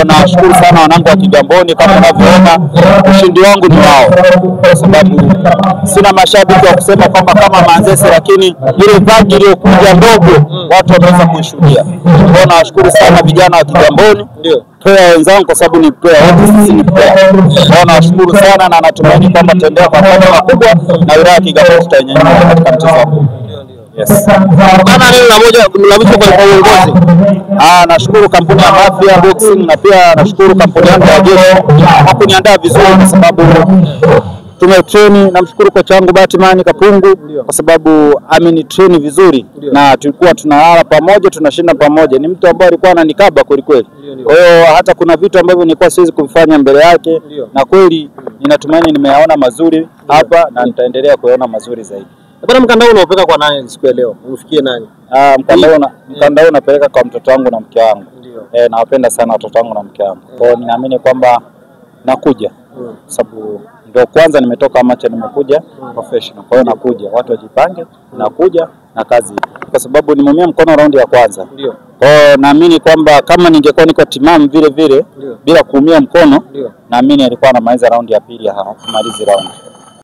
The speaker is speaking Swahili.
Nashukuru sana wanangu wa Kigamboni, kama unavyoona ushindi wangu ni wao, kwa sababu sina mashabiki wa kusema kwamba kama Manzese, lakini ile bagi iliyokuja ndogo watu wameweza kuishuhudia. Nashukuru sana vijana wa Kigamboni, player wenzangu, kwa sababu ni player wote, sisi ni player. Nashukuru sana na natumaini kwamba tutaendelea kwa pamoja makubwa na wilaya ya Kigamboni tutainyanyua katika mchezo huu. Yes. Bana, leo la mwisho kwa uongozi. Nashukuru kampuni ya Mafia Boxing na pia nashukuru kampuni yangu ya Jeshi kwa kuniandaa vizuri, kwa sababu tumetrain. Namshukuru kocha wangu Batman Kapungu kwa sababu amenitrain vizuri na tulikuwa tunalala pamoja, tunashinda pamoja. Ni mtu ambaye alikuwa ananikaba kweli kweli. Kwa hiyo hata kuna vitu ambavyo nilikuwa siwezi kuvifanya mbele yake, na kweli ninatumaini nimeyaona mazuri hapa na nitaendelea kuyaona mazuri zaidi. Bwana, mkanda huu unapeleka kwa nani siku ya leo? Unafikie nani? Mkanda huu napeleka kwa mtoto wangu na mke wangu. Nawapenda sana watoto wangu na mke wangu. Kwa hiyo ninaamini kwamba nakuja. Sababu ndio kwanza nimetoka amacha, nimekuja professional. Kwa hiyo nakuja, watu wajipange, nakuja na kazi. Kwa sababu nimeumia mkono raundi ya kwanza. Kwa hiyo naamini kwamba kama ningekuwa niko timamu vile vile bila kuumia mkono, naamini alikuwa anamaliza raundi ya pili, kumaliza raundi.